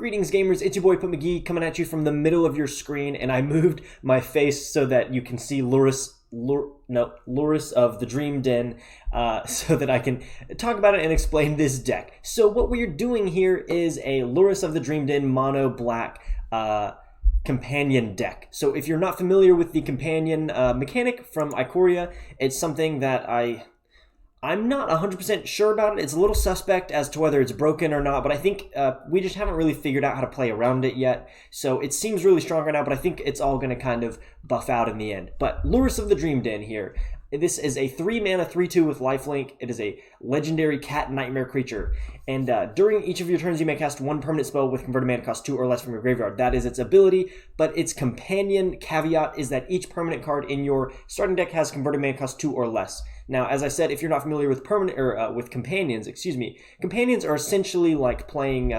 Greetings gamers, it's your boy MtG coming at you from the middle of your screen, and I moved my face so that you can see Lurrus of the Dream Den, so that I can talk about it and explain this deck. So what we're doing here is a Lurrus of the Dream Den mono black companion deck. So if you're not familiar with the companion mechanic from Ikoria, it's something that I'm not 100% sure about it. It's a little suspect as to whether it's broken or not, but I think we just haven't really figured out how to play around it yet. So it seems really strong right now, but I think it's all going to kind of buff out in the end. But Lurrus of the Dream Den here. This is a 3-mana 3/2 with lifelink. It is a legendary cat nightmare creature. And during each of your turns, you may cast one permanent spell with converted mana cost 2 or less from your graveyard. That is its ability, but its companion caveat is that each permanent card in your starting deck has converted mana cost 2 or less. Now, as I said, if you're not familiar with with companions, companions are essentially like playing.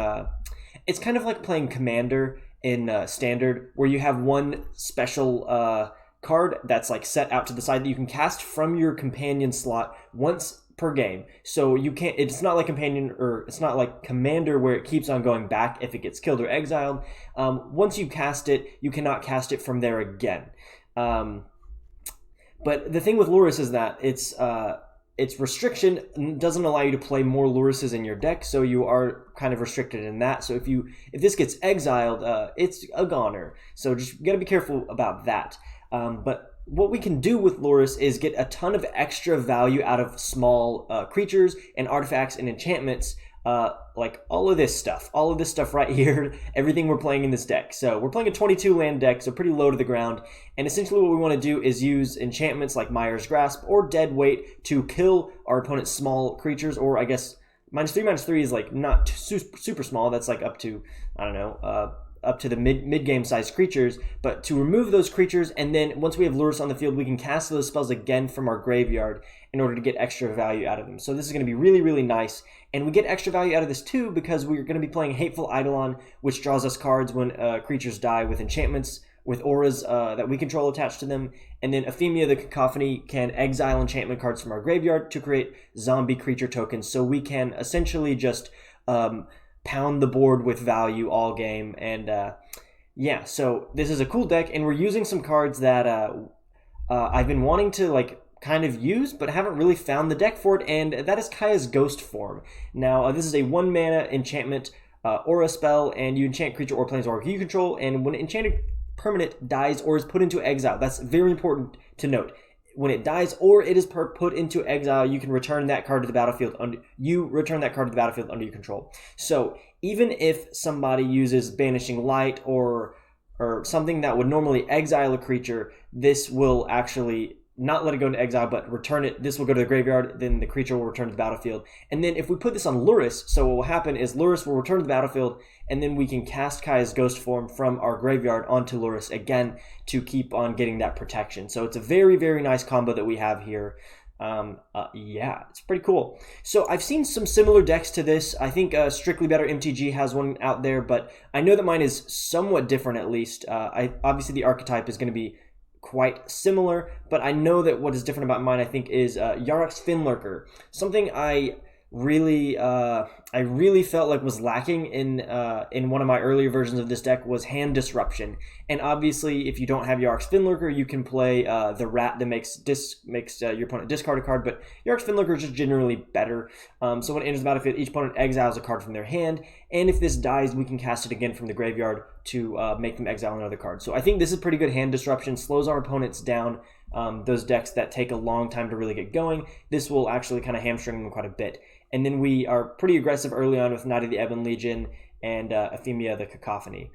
It's kind of like playing Commander in Standard, where you have one special card that's like set out to the side that you can cast from your companion slot once per game. So you can't. It's not like companion, or it's not like Commander where it keeps on going back if it gets killed or exiled. Once you cast it, you cannot cast it from there again. But the thing with Lurrus is that its restriction doesn't allow you to play more Lurruses in your deck, so you are kind of restricted in that. So if this gets exiled, it's a goner. So just gotta be careful about that. But what we can do with Lurrus is get a ton of extra value out of small creatures and artifacts and enchantments, like all of this stuff right here, everything we're playing in this deck. So we're playing a 22 land deck, so pretty low to the ground, and essentially what we want to do is use enchantments like Mire's Grasp or Dead Weight to kill our opponent's small creatures, or I guess -3/-3 is like not super small, that's like up to, I don't know, up to the mid-game sized creatures, but to remove those creatures, and then once we have Lurrus on the field, we can cast those spells again from our graveyard in order to get extra value out of them. So this is going to be really, really nice, and we get extra value out of this too because we're going to be playing Hateful Eidolon, which draws us cards when creatures die with enchantments, with auras that we control attached to them, and then Aphemia the Cacophony can exile enchantment cards from our graveyard to create zombie creature tokens, so we can essentially just pound the board with value all game. And yeah, so this is a cool deck, and we're using some cards that I've been wanting to like kind of use but haven't really found the deck for it, and that is Kaya's Ghostform. Now this is a 1-mana enchantment aura spell, and you enchant creature or planeswalker you control, and when an enchanted permanent dies or is put into exile, that's very important to note. When it dies or it is put into exile, you can return that card to the battlefield. You return that card to the battlefield under your control. So even if somebody uses Banishing Light or something that would normally exile a creature, this will actually not let it go into exile, but return it. This will go to the graveyard, then the creature will return to the battlefield. And then if we put this on Lurrus, so what will happen is Lurrus will return to the battlefield, and then we can cast Kaya's Ghostform from our graveyard onto Lurrus again to keep on getting that protection. So it's a very, very nice combo that we have here. Yeah, it's pretty cool. So I've seen some similar decks to this. I think Strictly Better MtG has one out there, but I know that mine is somewhat different at least. Obviously the archetype is going to be quite similar, but I know that what is different about mine, I think, is Yarok's Fenlurker. Something I really felt like was lacking in one of my earlier versions of this deck was hand disruption. And obviously, if you don't have Yarok's Fenlurker, you can play the rat that makes your opponent discard a card. But Yarok's Fenlurker is just generally better. So when it enters the battlefield, each opponent exiles a card from their hand, and if this dies, we can cast it again from the graveyard to make them exile another card. So I think this is pretty good hand disruption. Slows our opponents down. Those decks that take a long time to really get going, this will actually kind of hamstring them quite a bit. And then we are pretty aggressive early on with Knight of the Ebon Legion and Aphemia the Cacophony.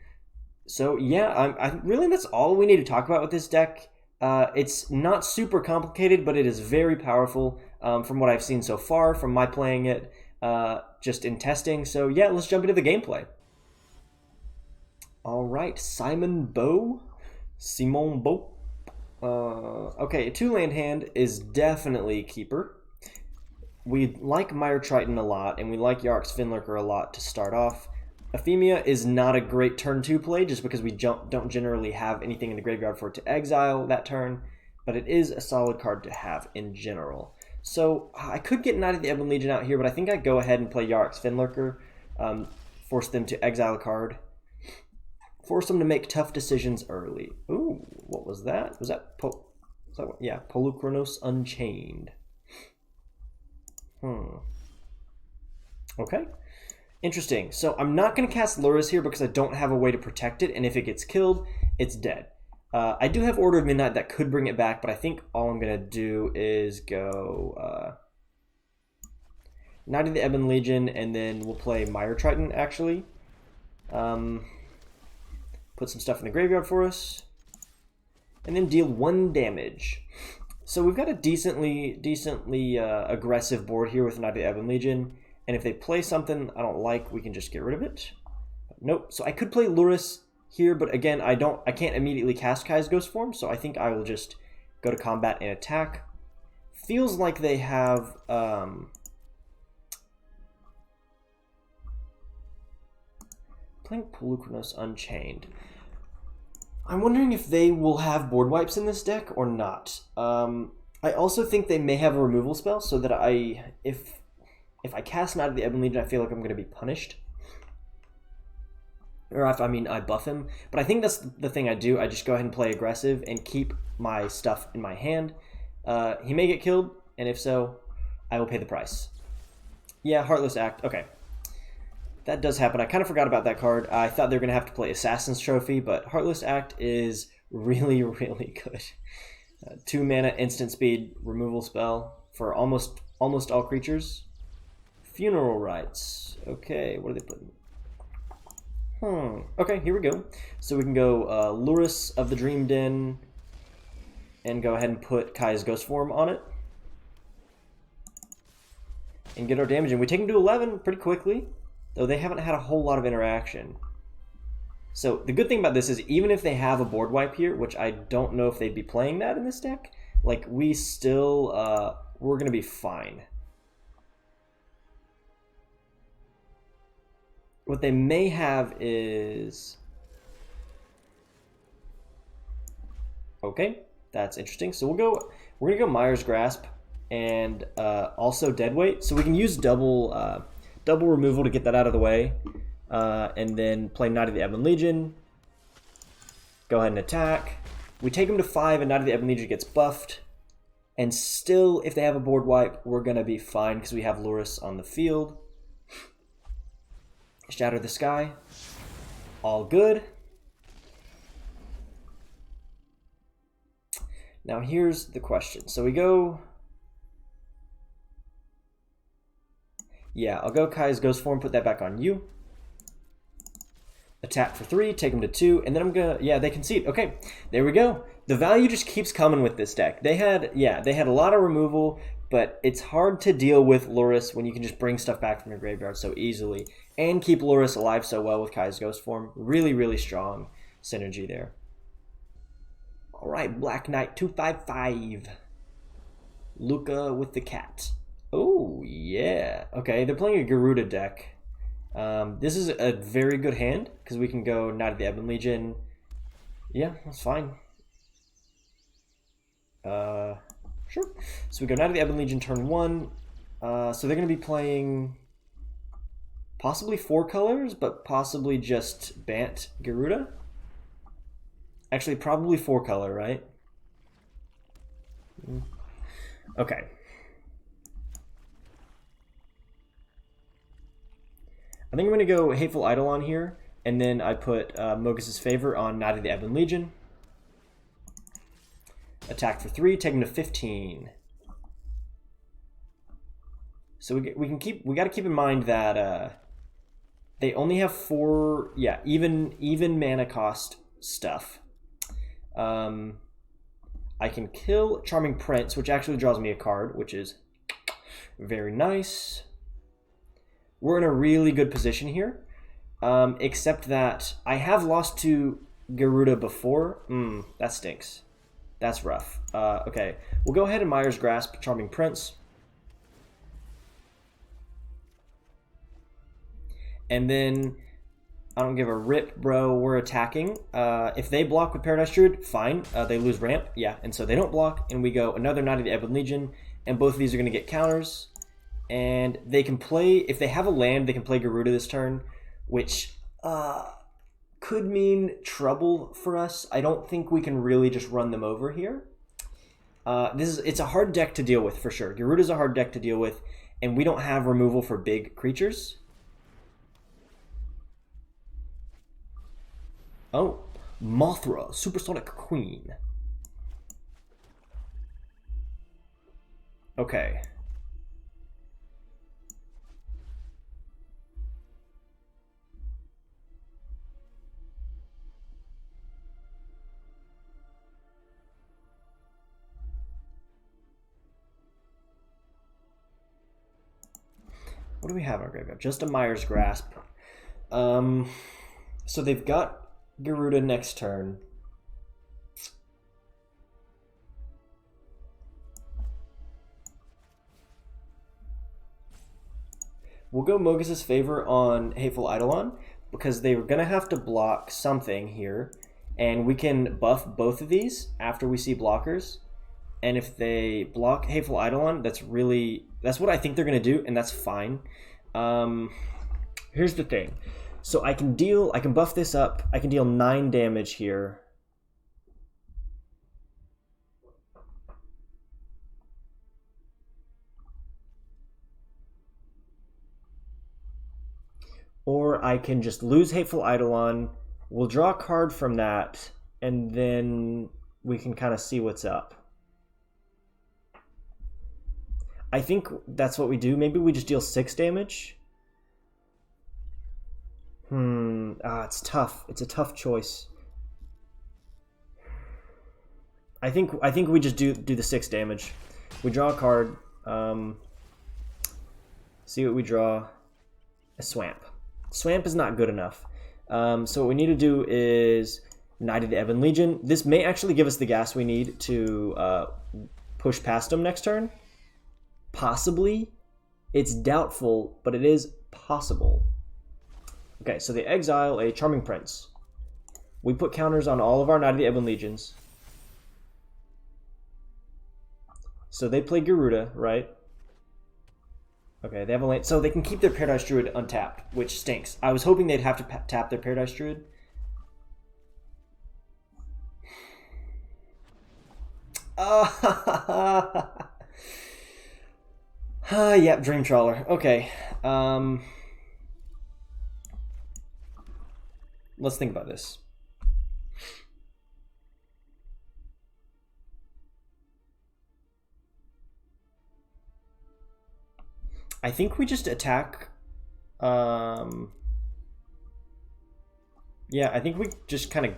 So yeah, really that's all we need to talk about with this deck. It's not super complicated, but it is very powerful from what I've seen so far, from my playing it just in testing. So yeah, let's jump into the gameplay. All right, Simon Beau. Okay, a 2-land hand is definitely keeper. We like Mire Triton a lot, and we like Yarok's Fenlurker a lot to start off. Aphemia is not a great turn 2 play, just because we don't generally have anything in the graveyard for it to exile that turn, but it is a solid card to have in general. So I could get Knight of the Ebon Legion out here, but I think I'd go ahead and play Yarok's Fenlurker, force them to exile a card. Force them to make tough decisions early. Ooh, what was that? Was that yeah, Polukranos Unchained. Okay. Interesting. So I'm not going to cast Lurrus here because I don't have a way to protect it, and if it gets killed, it's dead. I do have Order of Midnight that could bring it back, but I think all I'm going to do is go Knight of the Ebon Legion, and then we'll play Mire Triton, actually. Put some stuff in the graveyard for us, and then deal 1 damage. So we've got a decently aggressive board here with Knight of the Ebon Legion, and if they play something I don't like, we can just get rid of it. Nope. So I could play Lurrus here, but again, I can't immediately cast Kai's Ghostform, so I think I will just go to combat and attack. Feels like they have playing Polukranos Unchained. I'm wondering if they will have board wipes in this deck or not. I also think they may have a removal spell, so that if I cast Knight of the Ebon Legion, I feel like I'm going to be punished. Or if, I buff him. But I think that's the thing I do. I just go ahead and play aggressive and keep my stuff in my hand. He may get killed, and if so, I will pay the price. Yeah, Heartless Act. Okay. That does happen. I kind of forgot about that card. I thought they were going to have to play Assassin's Trophy, but Heartless Act is really, really good. 2 mana instant speed removal spell for almost all creatures. Funeral Rites. Okay, what are they putting? Okay, here we go. So we can go Lurrus of the Dream Den and go ahead and put Kai's Ghostform on it. And get our damage in. We take him to 11 pretty quickly, though they haven't had a whole lot of interaction. So the good thing about this is even if they have a board wipe here, which I don't know if they'd be playing that in this deck, like we still, we're going to be fine. What they may have is... Okay, that's interesting. So we're going to go Mire's Grasp and also Deadweight. So we can use double removal to get that out of the way. And then play Knight of the Ebon Legion. Go ahead and attack. We take him to 5 and Knight of the Ebon Legion gets buffed. And still, if they have a board wipe, we're going to be fine because we have Lurrus on the field. Shatter the Sky. All good. Now here's the question. So we go... Yeah, I'll go Kai's Ghostform, put that back on you. Attack for 3, take him to 2, and then I'm gonna... Yeah, they concede. Okay, there we go. The value just keeps coming with this deck. They had a lot of removal, but it's hard to deal with Lurrus when you can just bring stuff back from your graveyard so easily and keep Lurrus alive so well with Kai's Ghostform. Really, really strong synergy there. All right, Black Knight 2/5/5. Luca with the cat. Oh, yeah. Okay, they're playing a Garuda deck. This is a very good hand because we can go Knight of the Ebon Legion. Yeah, that's fine. Sure. So we go Knight of the Ebon Legion turn 1. So they're going to be playing possibly 4 colors, but possibly just Bant Garuda. Actually, probably 4 color, right? Okay. I think I'm going to go Hateful Eidolon here, and then I put Mogis' Favor on Knight of the Ebon Legion. Attack for 3, take him to 15. So we got to keep in mind that they only have 4, even mana cost stuff. I can kill Charming Prince, which actually draws me a card, which is very nice. We're in a really good position here, except that I have lost to Garuda before. That stinks. That's rough. Okay, we'll go ahead and Mire's Grasp, Charming Prince. And then, I don't give a rip, bro, we're attacking. If they block with Paradise Druid, fine. They lose ramp, yeah, and so they don't block, and we go another Knight of the Ebon Legion, and both of these are going to get counters. And they can play, if they have a land, they can play Garuda this turn, which could mean trouble for us. I don't think we can really just run them over here. It's a hard deck to deal with for sure. Garuda's a hard deck to deal with, and we don't have removal for big creatures. Oh, Mothra, Supersonic Queen. Okay. What do we have in our graveyard? Just a Mire's Grasp. So they've got Garuda next turn. We'll go Mogis' favor on Hateful Eidolon because they were going to have to block something here. And we can buff both of these after we see blockers. And if they block Hateful Eidolon, that's what I think they're going to do, and that's fine. Here's the thing. So I can buff this up. I can deal 9 damage here. Or I can just lose Hateful Eidolon. We'll draw a card from that, and then we can kind of see what's up. I think that's what we do. Maybe we just deal 6 damage. It's tough. It's a tough choice. I think we just do the 6 damage. We draw a card. See what we draw. A Swamp. Swamp is not good enough. So what we need to do is Knight of the Ebon Legion. This may actually give us the gas we need to push past them next turn. Possibly. It's doubtful, but it is possible. Okay, so they exile a Charming Prince. We put counters on all of our Knight of the Ebon Legions. So they play Garuda, right? Okay, they have a land, so they can keep their Paradise Druid untapped, which stinks. I was hoping they'd have to tap their Paradise Druid. Yep, Dream Trawler. Okay. Let's think about this. I think we just attack. Yeah, I think we just kind of.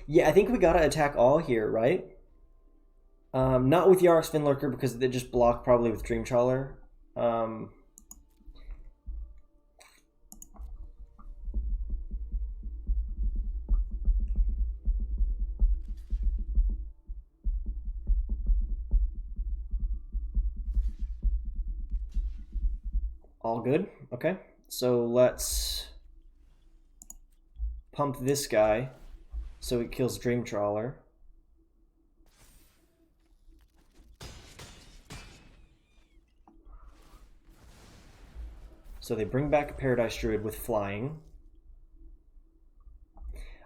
Yeah, I think we gotta attack all here, right? Not with Yarok's Fenlurker because they just block probably with Dream Trawler. All good. Okay, so let's pump this guy so it kills Dream Trawler. So they bring back a Paradise Druid with flying.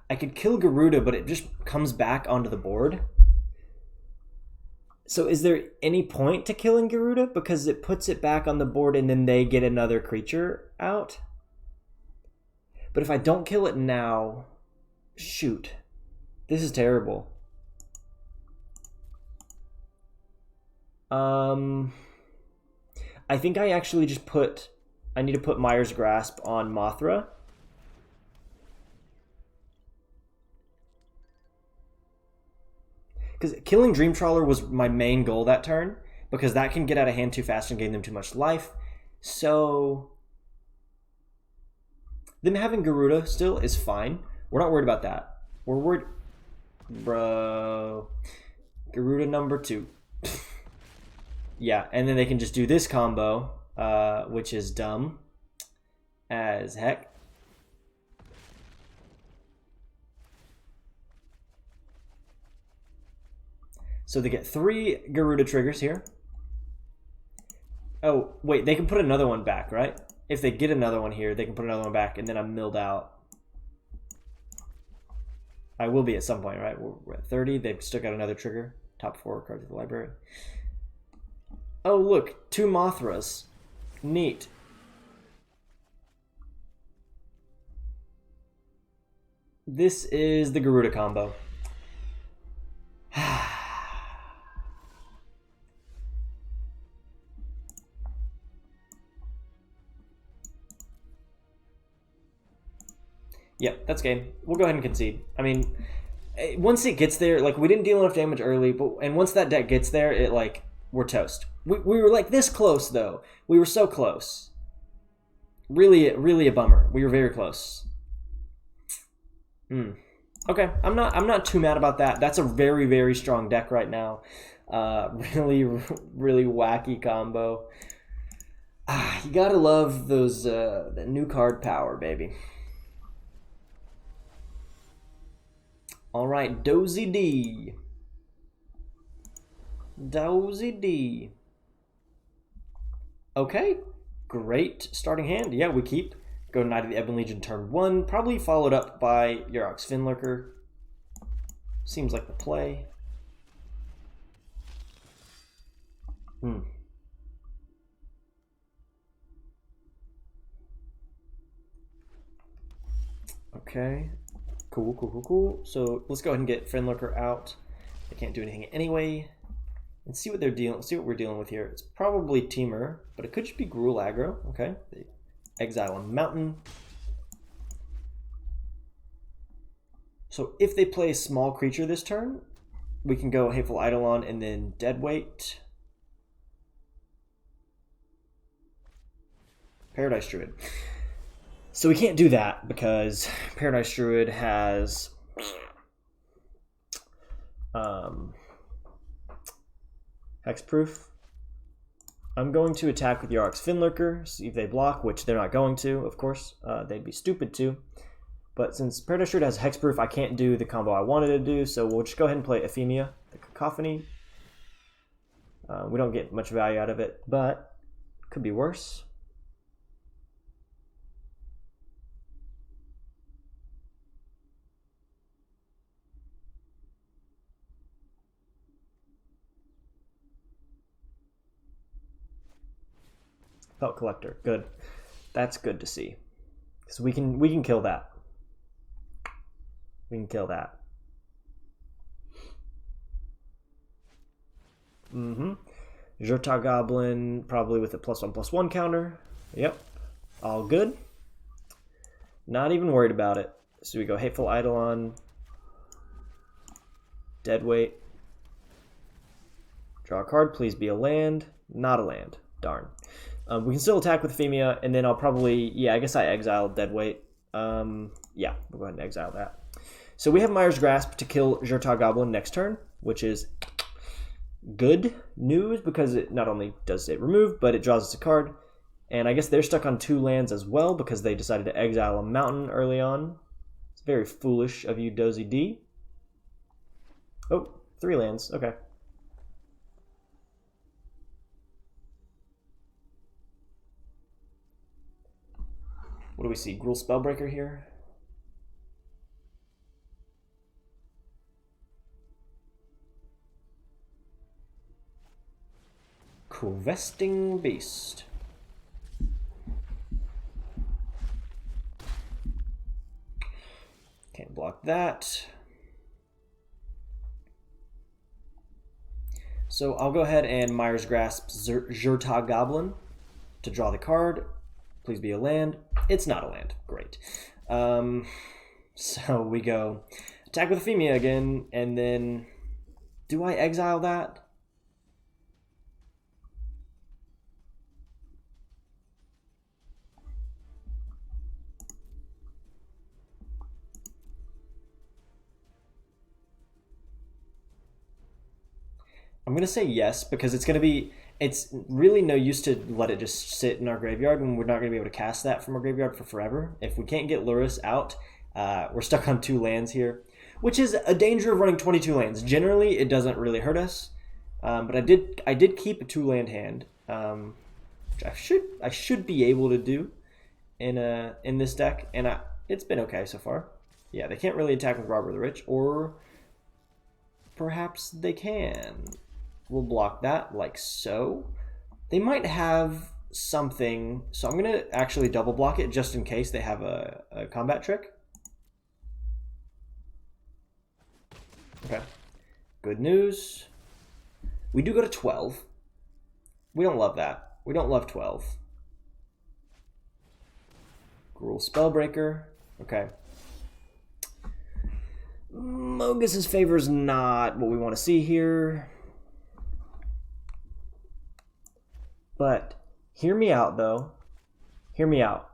I could kill Garuda, but it just comes back onto the board. So is there any point to killing Garuda? Because it puts it back on the board and then they get another creature out? But if I don't kill it now... Shoot. This is terrible. I think I actually just put... I need to put Mire's Grasp on Mothra. Because killing Dream Trawler was my main goal that turn, because that can get out of hand too fast and gain them too much life. So them having Garuda still is fine. We're not worried about that. We're worried... Bro. Garuda number 2. Yeah, and then they can just do this combo, which is dumb as heck. So they get 3 Garuda triggers here. Oh, wait, they can put another one back, right? If they get another one here, they can put another one back, and then I'm milled out. I will be at some point, right? We're at 30. They've still got another trigger. Top 4 cards of the library. Oh, look. 2 Mothras. Neat. This is the Garuda combo. Yep, that's game. We'll go ahead and concede. I mean, once it gets there, like, we didn't deal enough damage early, and once that deck gets there, it, like, we're toast. We were, like, this close, though. We were so close. Really, really a bummer. We were very close. Okay, I'm not too mad about that. That's a very, very strong deck right now. Really, really wacky combo. You gotta love those the new card power, baby. All right, Dozy D. Dozy D. Okay, great starting hand. Yeah, we keep. Go Knight of the Ebon Legion turn 1, probably followed up by Yarok's Fenlurker. Seems like the play. Okay. Cool. So let's go ahead and get Fenlurker out. They can't do anything anyway. And see what they're dealing. See what we're dealing with here. It's probably Temur, but it could just be Gruul aggro. Okay. They exile a mountain. So if they play a small creature this turn, we can go Hateful Eidolon and then Deadweight. Paradise Druid. So we can't do that because Paradise Druid has hexproof. I'm going to attack with Yarok's Fenlurker, see if they block, which they're not going to, of course. They'd be stupid to. But since Paradise Druid has hexproof, I can't do the combo I wanted to do, so we'll just go ahead and play Aphemia, the Cacophony. We don't get much value out of it, but could be worse. Felt Collector, good. That's good to see. So we can kill that. We can kill that. Jurta Goblin, probably with a +1/+1 counter. Yep. All good. Not even worried about it. So we go Hateful Eidolon. Deadweight. Draw a card, please be a land. Not a land. Darn. We can still attack with Aphemia, and then I'll probably, I guess I exile Deadweight. Yeah, we'll go ahead and exile that. So we have Mire's Grasp to kill Jurta Goblin next turn, which is good news because it not only does it remove, but it draws us a card. And I guess they're stuck on 2 lands as well because they decided to exile a mountain early on. It's very foolish of you, Dozy D. Oh, 3 lands. Okay. What do we see? Gruul Spellbreaker here. Questing Beast. Can't block that. So I'll go ahead and Mire's Grasp Jurta Goblin to draw the card. Please be a land. It's not a land. Great. So we go attack with Aphemia again, and then do I exile that? I'm going to say yes, because it's really no use to let it just sit in our graveyard when we're not going to be able to cast that from our graveyard for forever. If we can't get Lurrus out, we're stuck on 2 lands here, which is a danger of running 22 lands. Generally, it doesn't really hurt us, but I did keep a 2-land hand. which I should be able to do in this deck, and it's been okay so far. Yeah, they can't really attack with Robber the Rich, or perhaps they can. We'll block that like so. They might have something, so I'm gonna actually double block it just in case they have a combat trick. Okay, good news. We do go to 12. We don't love that. We don't love 12. Gruul Spellbreaker. Okay. Mogis' favor is not what we want to see here. But hear me out, though. Hear me out.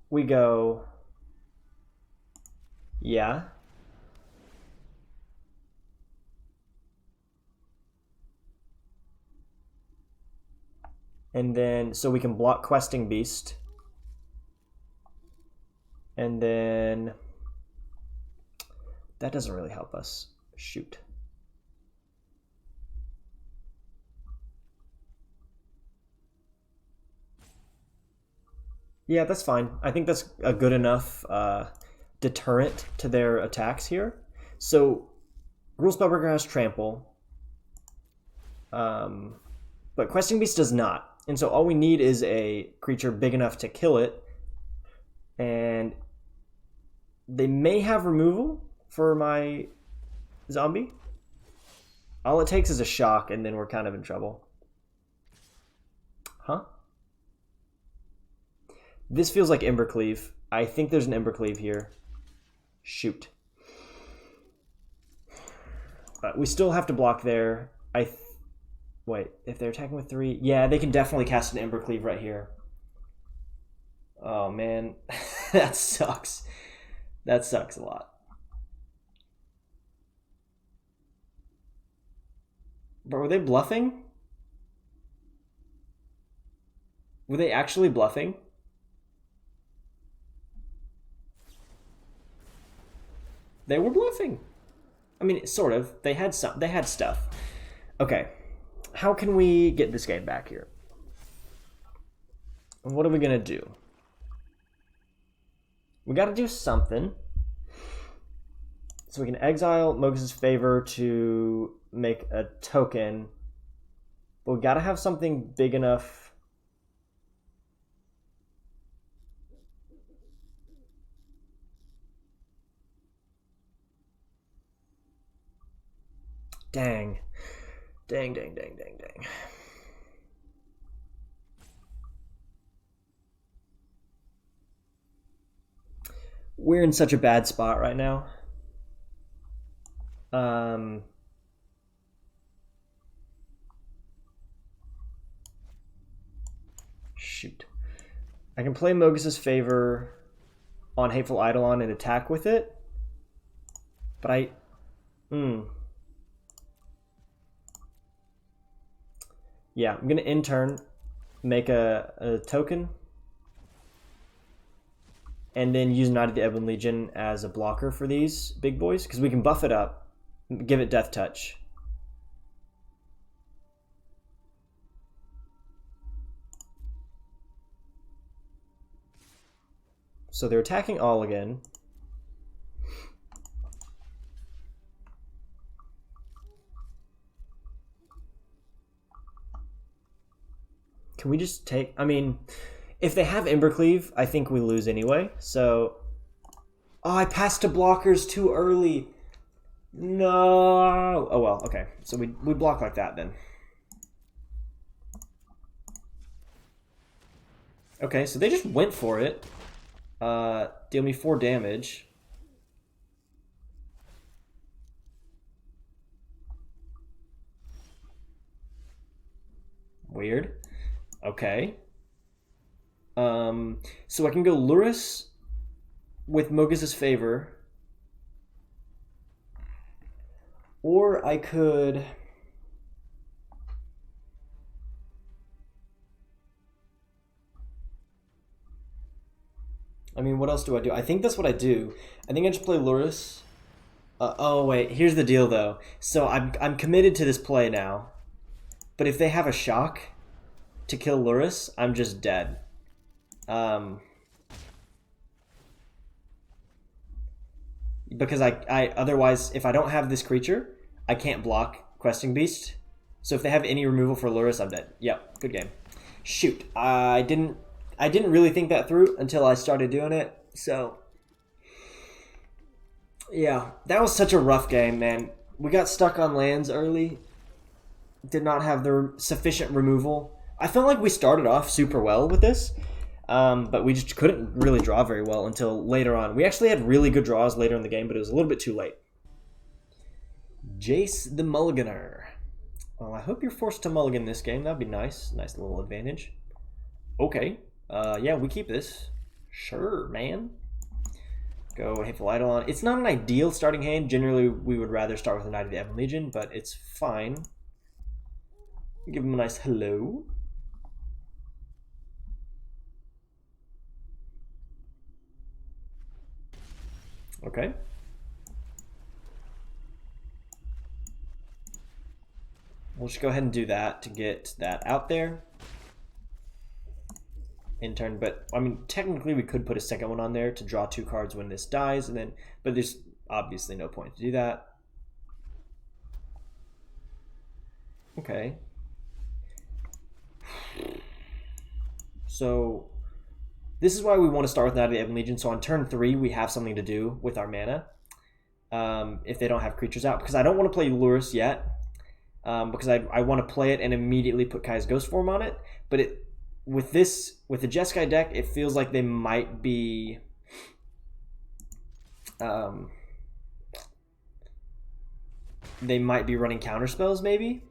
We go... Yeah. And then, so we can block Questing Beast. And then... That doesn't really help us. Shoot. Yeah, that's fine. I think that's a good enough deterrent to their attacks here. So, Gruul Spellbreaker has Trample. But Questing Beast does not. And so all we need is a creature big enough to kill it. And they may have removal for my zombie. All it takes is a shock, and then we're kind of in trouble. Huh? This feels like Embercleave. I think there's an Embercleave here. Shoot. We still have to block there. Wait, if they're attacking with 3... Yeah, they can definitely cast an Embercleave right here. Oh, man. That sucks. That sucks a lot. But were they bluffing? Were they actually bluffing? They were bluffing. I mean, sort of. They had stuff. Okay. How can we get this game back here? What are we gonna do? We gotta do something. So we can exile Mogis' favor to make a token. But we gotta have something big enough. Dang. Dang, dang, dang, dang, dang. We're in such a bad spot right now. Shoot. I can play Mogis' favor on Hateful Eidolon and attack with it. But yeah, I'm going to in turn make a token. And then use Knight of the Ebon Legion as a blocker for these big boys. Because we can buff it up. Give it Death Touch. So they're attacking all again. Can we just take... I mean, if they have Embercleave, I think we lose anyway. So... Oh, I passed to blockers too early. No. Oh, well, okay. So we block like that then. Okay, so they just went for it. Deal me 4 damage. Weird. Okay. So I can go Lurrus with Mogis' favor. Or I could... I mean, what else do I do? I think that's what I do. I think I just play Lurrus. Oh, wait. Here's the deal, though. So I'm committed to this play now. But if they have a shock to kill Lurrus, I'm just dead. Because I otherwise, if I don't have this creature, I can't block Questing Beast. So if they have any removal for Lurrus, I'm dead. Yep, good game. Shoot, I didn't really think that through until I started doing it. So yeah, that was such a rough game, man. We got stuck on lands early. Did not have the sufficient removal. I felt like we started off super well with this, but we just couldn't really draw very well until later on. We actually had really good draws later in the game, but it was a little bit too late. Jace the Mulliganer. Well, I hope you're forced to mulligan this game. That'd be nice. Nice little advantage. Okay. Yeah, we keep this. Sure, man. Go Hateful Eidolon. It's not an ideal starting hand. Generally, we would rather start with a Knight of the Ebon Legion, but it's fine. Give him a nice hello. Okay. We'll just go ahead and do that to get that out there in turn. But I mean, technically we could put a second one on there to draw 2 cards when this dies, and then, but there's obviously no point to do that. Okay. So this is why we want to start with Knight of the Ebon Legion. So on turn 3, we have something to do with our mana. If they don't have creatures out, because I don't want to play Lurrus yet. Because I want to play it and immediately put Kai's Ghostform on it. But with the Jeskai deck, it feels like they might be running counter spells maybe.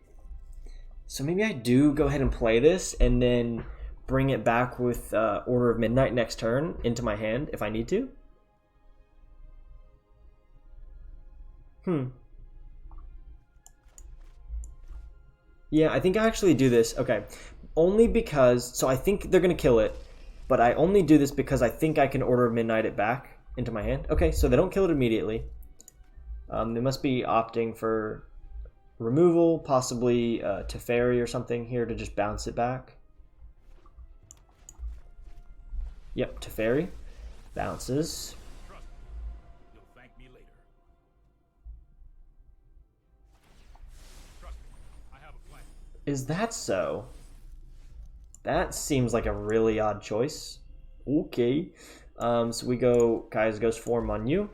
So maybe I do go ahead and play this and then bring it back with Order of Midnight next turn into my hand if I need to. Yeah, I think I actually do this. Okay. Only because... So I think they're going to kill it. But I only do this because I think I can Order of Midnight it back into my hand. Okay, so they don't kill it immediately. They must be opting for removal, possibly Teferi or something here to just bounce it back. Yep, Teferi. Bounces. Is that so? That seems like a really odd choice. Okay. So we go Kai's Ghostform on you.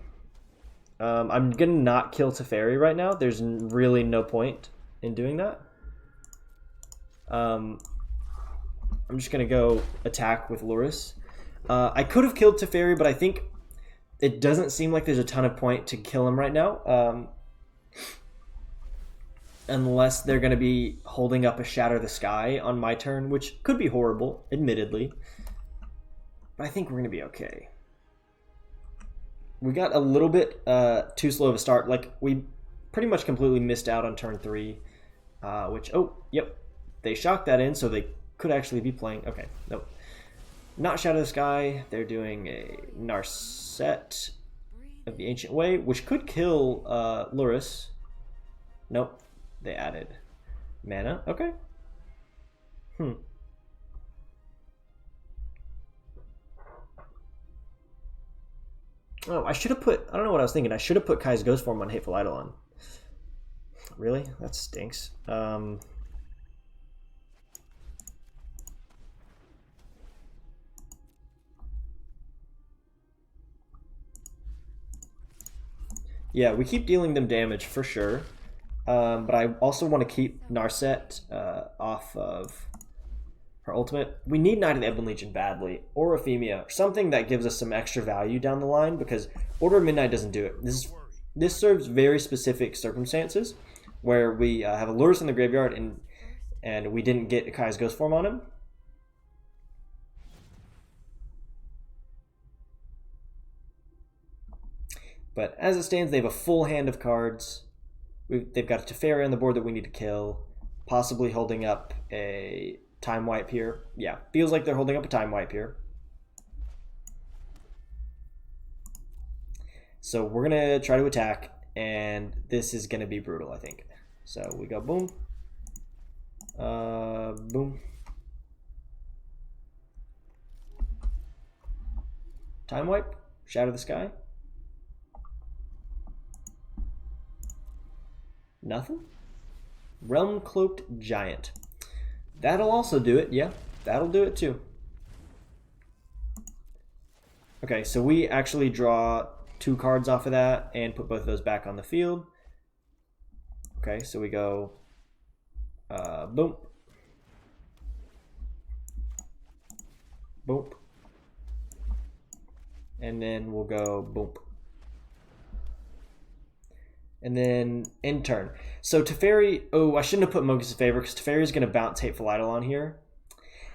I'm gonna not kill Teferi right now. There's really no point in doing that. I'm just gonna go attack with Lurrus. I could have killed Teferi, but I think it doesn't seem like there's a ton of point to kill him right now. Unless they're going to be holding up a Shatter the Sky on my turn, which could be horrible, admittedly. But I think we're going to be okay. We got a little bit too slow of a start. Like, we pretty much completely missed out on turn 3. Which, oh, yep. They shocked that in, so they could actually be playing. Okay, nope. Not Shatter the Sky. They're doing a Narset of the Ancient Way, which could kill Lurrus. Nope. They added mana. Okay. Oh, I should have put... I don't know what I was thinking. I should have put Kai's Ghostform on Hateful Eidolon. Really? That stinks. Yeah, we keep dealing them damage for sure. But I also want to keep Narset off of her ultimate. We need Knight of the Ebon Legion badly, or Aphemia, or something that gives us some extra value down the line, because Order of Midnight doesn't do it. This serves very specific circumstances where we have a Lurrus in the graveyard and we didn't get Kai's Ghostform on him. But as it stands, they have a full hand of cards. They've got a Teferi on the board that we need to kill, possibly holding up a Time Wipe here. Yeah, feels like they're holding up a Time Wipe here. So we're going to try to attack, and this is going to be brutal, I think. So we go boom. Boom. Time wipe. Shatter the sky. Nothing. Realm Cloaked Giant. That'll also do it. Yeah, that'll do it too. Okay, so we actually draw 2 cards off of that and put both of those back on the field. Okay, so we go boom. Boom. And then we'll go boom. And then end turn. So Teferi, oh, I shouldn't have put Mogis in favor because Teferi is going to bounce Hateful Eidolon here.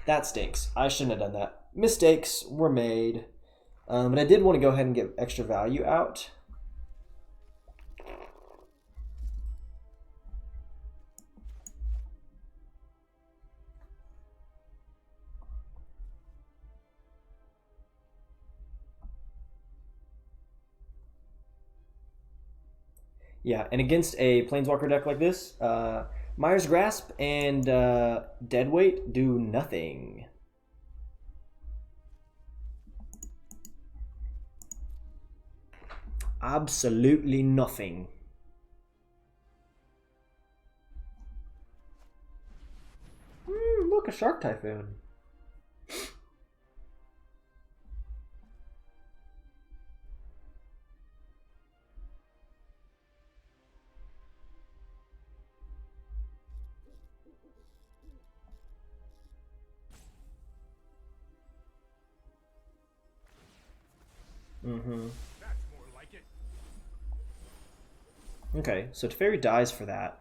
That stinks. I shouldn't have done that. Mistakes were made. But I did want to go ahead and get extra value out. Yeah, and against a Planeswalker deck like this, Mire's Grasp and Deadweight do nothing. Absolutely nothing. Look, a Shark Typhoon. That's more like it. Okay, so Teferi dies for that.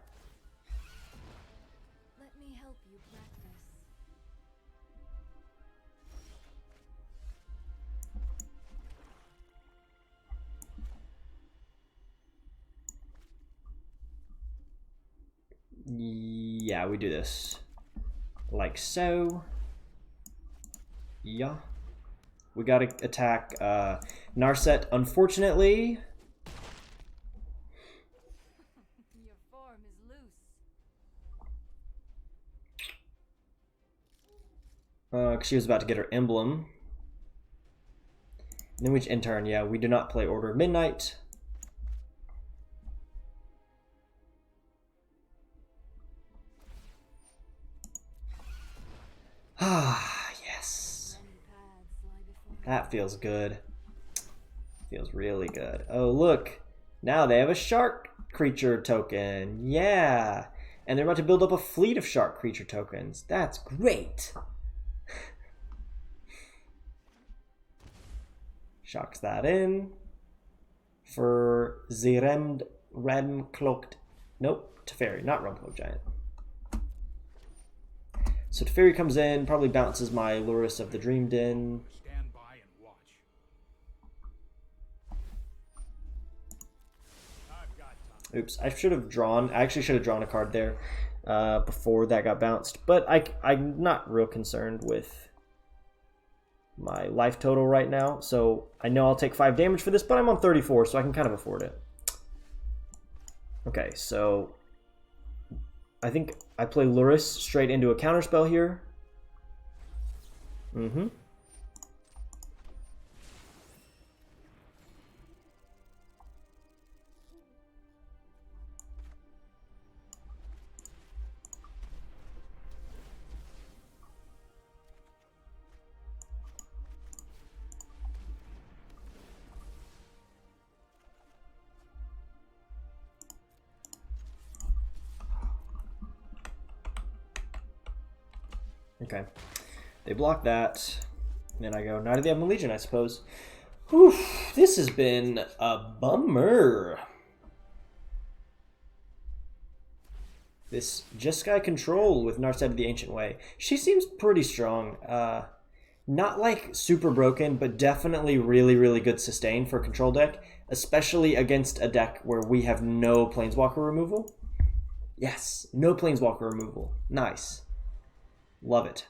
Let me help you practice. Yeah, we do this. Like so. Yeah. We gotta attack Narset, unfortunately. Your form is loose. Cause she was about to get her emblem. And then we end turn, yeah, we do not play Order of Midnight. Ah, yes. Many paths lie before That feels good. Feels really good. Oh, look. Now they have a shark creature token. Yeah. And they're about to build up a fleet of shark creature tokens. That's great. Shocks that in. For the Rem Cloaked. Nope. Teferi, not Rem Cloaked Giant. So Teferi comes in, probably bounces my Lurrus of the Dream Den. Stand by and watch. I've got time. Oops, I actually should have drawn a card there before that got bounced. But I'm not real concerned with my life total right now. So I know I'll take 5 damage for this, but I'm on 34, so I can kind of afford it. Okay, so I think I play Lurrus straight into a counterspell here. Okay, they block that. Then I go Knight of the Ebon Legion, I suppose. Whew, this has been a bummer. This Jeskai Control with Narset of the Ancient Way. She seems pretty strong. Not like super broken, but definitely really, really good sustain for a control deck, especially against a deck where we have no Planeswalker removal. Yes, no Planeswalker removal. Nice. Love it.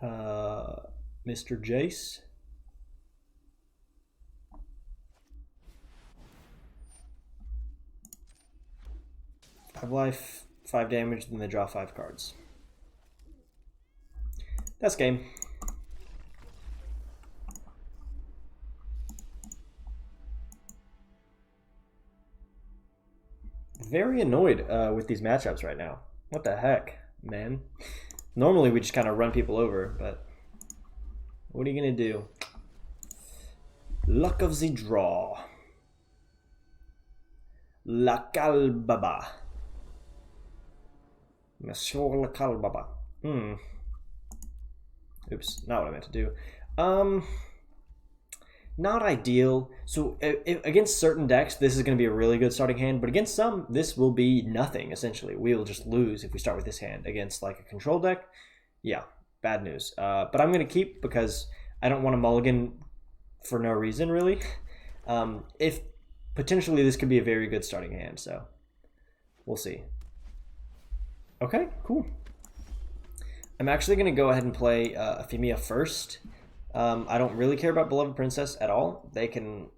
Mr. Jace. Five life, 5 damage, then they draw 5 cards. That's game. Very annoyed with these matchups right now. What the heck, man? Normally we just kind of run people over, but what are you gonna do? Luck of the draw. La Calbaba. Monsieur La Calbaba. Oops, not what I meant to do. Not ideal. So against certain decks, this is going to be a really good starting hand, but against some, this will be nothing, essentially. We'll just lose if we start with this hand. Against like a control deck, yeah, bad news. But I'm going to keep because I don't want to mulligan for no reason, really. If potentially this could be a very good starting hand, so we'll see. Okay, cool. I'm actually going to go ahead and play Aphemia first. I don't really care about Beloved Princess at all. They can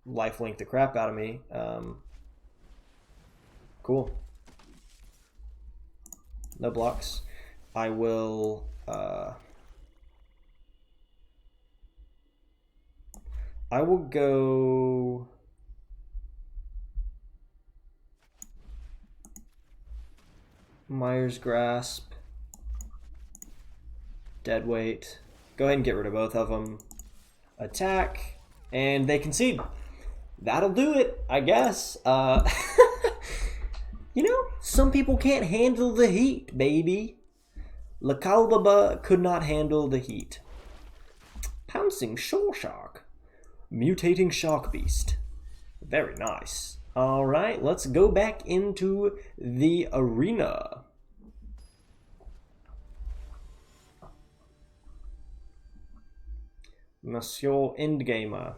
lifelink the crap out of me. Cool. No blocks. I will... I will go... Mire's Grasp. Deadweight. Go ahead and get rid of both of them. Attack. And they concede. That'll do it, I guess. You know, some people can't handle the heat, baby. La Calbaba could not handle the heat. Pouncing Shore Shark. Mutating Shark Beast. Very nice. Alright, let's go back into the arena. Monsieur Endgamer.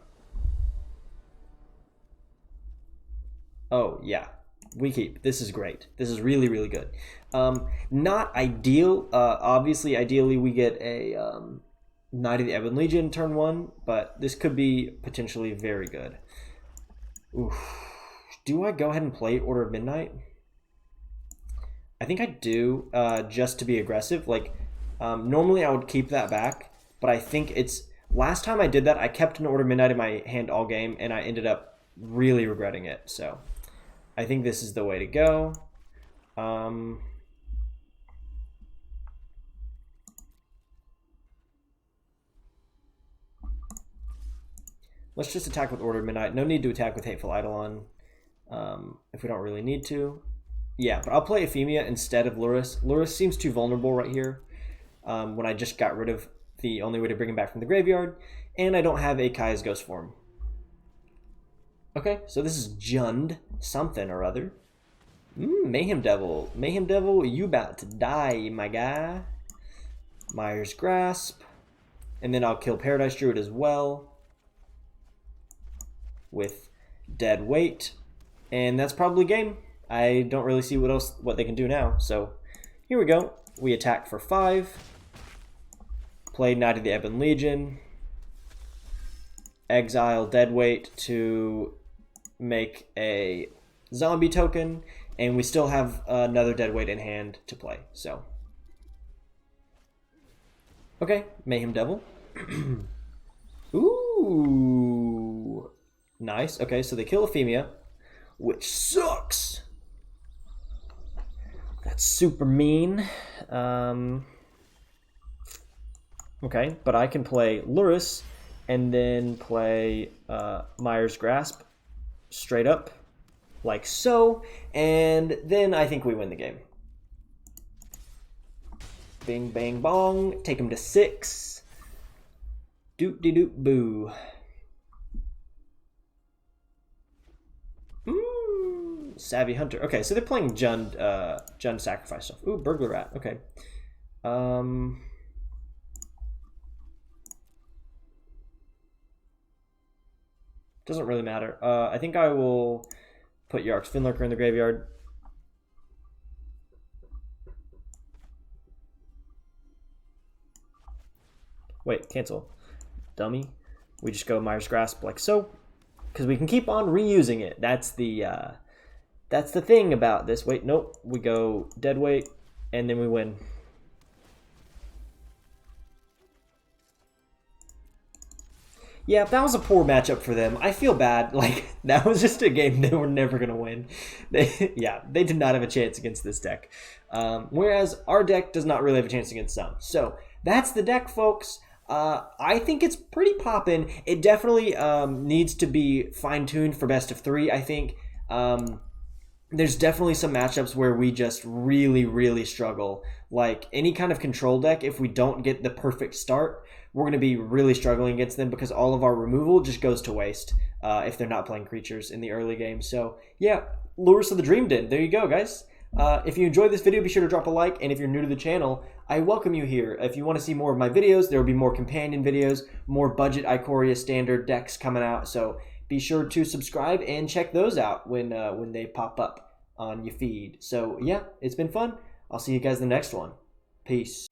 Oh, yeah. We keep. This is great. This is really, really good. Not ideal. Obviously, ideally, we get a Knight of the Ebon Legion turn 1, but this could be potentially very good. Oof. Do I go ahead and play Order of Midnight? I think I do, just to be aggressive. Like, normally I would keep that back, but I think it's... Last time I did that, I kept an Order of Midnight in my hand all game, and I ended up really regretting it. So, I think this is the way to go. Let's just attack with Order of Midnight. No need to attack with Hateful Eidolon if we don't really need to. Yeah, but I'll play Aphemia instead of Lurrus. Lurrus seems too vulnerable right here when I just got rid of the only way to bring him back from the graveyard, and I don't have a Kai's Ghostform. Okay, so this is Jund something or other. Mayhem Devil. Mayhem Devil, you about to die, my guy. Mire's Grasp. And then I'll kill Paradise Druid as well with Dead Weight. And that's probably game. I don't really see what they can do now. So here we go. We attack for 5. Play Knight of the Ebon Legion. Exile Deadweight to make a zombie token. And we still have another Deadweight in hand to play. So, okay, Mayhem Devil. Ooh, nice. Okay, so they kill Aphemia, which sucks. That's super mean. Okay, but I can play Lurrus and then play Mire's Grasp straight up, like so, and then I think we win the game. Bing, bang, bong. Take him to 6. Doop-de-doop boo. Savvy Hunter. Okay, so they're playing Jund Sacrifice stuff. Ooh, Burglar Rat. Okay. Doesn't really matter. I think I will put Yarok's Fenlurker in the graveyard. Wait, cancel. Dummy. We just go Mire's Grasp like so, because we can keep on reusing it. That's the thing about this. Wait, nope. We go Deadweight, and then we win. Yeah, that was a poor matchup for them. I feel bad. Like, that was just a game they were never going to win. They did not have a chance against this deck. Whereas our deck does not really have a chance against some. So, that's the deck, folks. I think it's pretty poppin'. It definitely needs to be fine-tuned for best of 3, I think. There's definitely some matchups where we just really, really struggle. Like, any kind of control deck, if we don't get the perfect start, we're going to be really struggling against them because all of our removal just goes to waste if they're not playing creatures in the early game. So, yeah, Lurrus of the Dream Den. There you go, guys. If you enjoyed this video, be sure to drop a like, and if you're new to the channel, I welcome you here. If you want to see more of my videos, there will be more companion videos, more budget Ikoria standard decks coming out, so be sure to subscribe and check those out when they pop up on your feed. So, yeah, it's been fun. I'll see you guys in the next one. Peace.